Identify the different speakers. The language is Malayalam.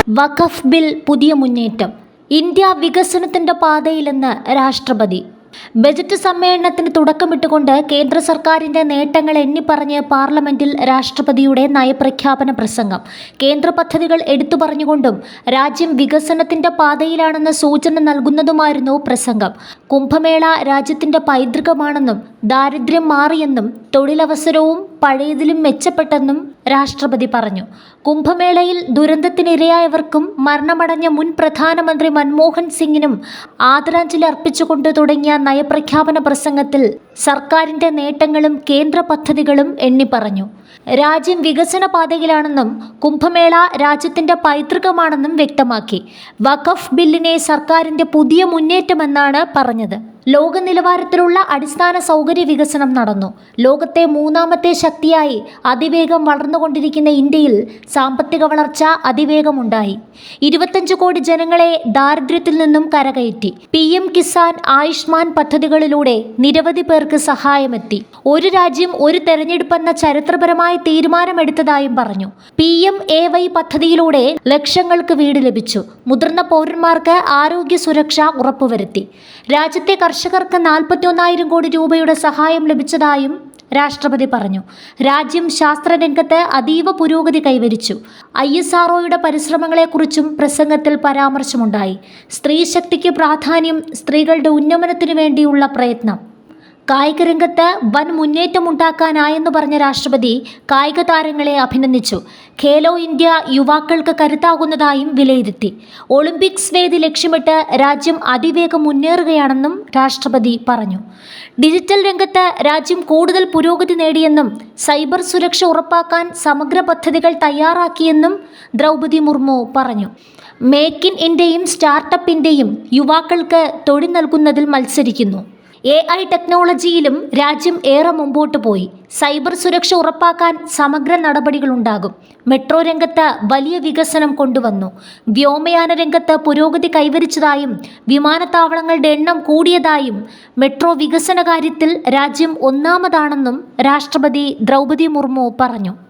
Speaker 1: വഖഫ് ബിൽ പുതിയ മുന്നേറ്റം. ഇന്ത്യ വികസനത്തിന്റെ പാതയിലെന്ന് രാഷ്ട്രപതി. ബജറ്റ് സമ്മേളനത്തിന് തുടക്കമിട്ടുകൊണ്ട് കേന്ദ്ര സർക്കാരിന്റെ നേട്ടങ്ങൾ എണ്ണിപ്പറഞ്ഞ് പാർലമെന്റിൽ രാഷ്ട്രപതിയുടെ നയപ്രഖ്യാപന പ്രസംഗം. കേന്ദ്ര പദ്ധതികൾ എടുത്തു പറഞ്ഞുകൊണ്ടും രാജ്യം വികസനത്തിന്റെ പാതയിലാണെന്ന സൂചന നൽകുന്നതുമായിരുന്നു പ്രസംഗം. കുംഭമേള രാജ്യത്തിന്റെ പൈതൃകമാണെന്നും ദാരിദ്ര്യം മാറിയെന്നും തൊഴിലവസരവും പഴയതിലും മെച്ചപ്പെട്ടെന്നും രാഷ്ട്രപതി പറഞ്ഞു. കുംഭമേളയിൽ ദുരന്തത്തിനിരയായവർക്കും മരണമടഞ്ഞ മുൻ പ്രധാനമന്ത്രി മൻമോഹൻ സിംഗിനും ആദരാഞ്ജലി അർപ്പിച്ചുകൊണ്ട് തുടങ്ങിയ നയപ്രഖ്യാപന പ്രസംഗത്തിൽ സർക്കാരിന്റെ നേട്ടങ്ങളും കേന്ദ്ര പദ്ധതികളും എണ്ണിപ്പറഞ്ഞു. രാജ്യം വികസന പാതയിലാണെന്നും കുംഭമേള രാജ്യത്തിന്റെ പൈതൃകമാണെന്നും വ്യക്തമാക്കി. വഖഫ് ബില്ലിനെ സർക്കാരിന്റെ പുതിയ മുന്നേറ്റമെന്നാണ് പറഞ്ഞത്. ലോക നിലവാരത്തിലുള്ള അടിസ്ഥാന സൗകര്യ വികസനം നടന്നു. ലോകത്തെ മൂന്നാമത്തെ ശക്തിയായി അതിവേഗം വളർന്നുകൊണ്ടിരിക്കുന്ന ഇന്ത്യയിൽ സാമ്പത്തിക വളർച്ച അതിവേഗമുണ്ടായി. 25 കോടി ജനങ്ങളെ ദാരിദ്ര്യത്തിൽ നിന്നും കരകയറ്റി. PM കിസാൻ, ആയുഷ്മാൻ പദ്ധതികളിലൂടെ നിരവധി പേർക്ക് സഹായമെത്തി. ഒരു രാജ്യം ഒരു തെരഞ്ഞെടുപ്പെന്ന ചരിത്രപരമായ തീരുമാനമെടുത്തതായും പറഞ്ഞു. PMAY പദ്ധതിയിലൂടെ ലക്ഷങ്ങൾക്ക് വീട് ലഭിച്ചു. മുതിർന്ന പൗരന്മാർക്ക് ആരോഗ്യ സുരക്ഷ ഉറപ്പുവരുത്തി. രാജ്യത്തെ കർഷകർക്ക് 41,000 കോടി രൂപയുടെ സഹായം ലഭിച്ചതായും രാഷ്ട്രപതി പറഞ്ഞു. രാജ്യം ശാസ്ത്രരംഗത്ത് അതീവ പുരോഗതി കൈവരിച്ചു. ISROയുടെ പരിശ്രമങ്ങളെക്കുറിച്ചും പ്രസംഗത്തിൽ പരാമർശമുണ്ടായി. സ്ത്രീശക്തിക്ക് പ്രാധാന്യം, സ്ത്രീകളുടെ ഉന്നമനത്തിനു വേണ്ടിയുള്ള പ്രയത്നം. കായിക രംഗത്ത് വൻ മുന്നേറ്റമുണ്ടാക്കാനായെന്ന് പറഞ്ഞ രാഷ്ട്രപതി കായിക താരങ്ങളെ അഭിനന്ദിച്ചു. ഖേലോ ഇന്ത്യ യുവാക്കൾക്ക് കരുത്താകുന്നതായും വിലയിരുത്തി. ഒളിമ്പിക്സ് വേദി ലക്ഷ്യമിട്ട് രാജ്യം അതിവേഗം മുന്നേറുകയാണെന്നും രാഷ്ട്രപതി പറഞ്ഞു. ഡിജിറ്റൽ രംഗത്ത് രാജ്യം കൂടുതൽ പുരോഗതി നേടിയെന്നും സൈബർ സുരക്ഷ ഉറപ്പാക്കാൻ സമഗ്ര പദ്ധതികൾ തയ്യാറാക്കിയെന്നും ദ്രൗപദി മുർമു പറഞ്ഞു. മേക്ക് ഇൻ ഇന്ത്യയും സ്റ്റാർട്ടപ്പ് ഇന്ത്യയും യുവാക്കൾക്ക് തൊഴിൽ നൽകുന്നതിൽ മത്സരിക്കുന്നു. AI ടെക്നോളജിയിലും രാജ്യം ഏറെ മുമ്പോട്ട് പോയി. സൈബർ സുരക്ഷ ഉറപ്പാക്കാൻ സമഗ്ര നടപടികളുണ്ടാകും. മെട്രോ രംഗത്ത് വലിയ വികസനം കൊണ്ടുവന്നു. വ്യോമയാന രംഗത്ത് പുരോഗതി കൈവരിച്ചതായും വിമാനത്താവളങ്ങളുടെ എണ്ണം കൂടിയതായും മെട്രോ വികസന കാര്യത്തിൽ രാജ്യം ഒന്നാമതാണെന്നും രാഷ്ട്രപതി ദ്രൗപദി മുർമു പറഞ്ഞു.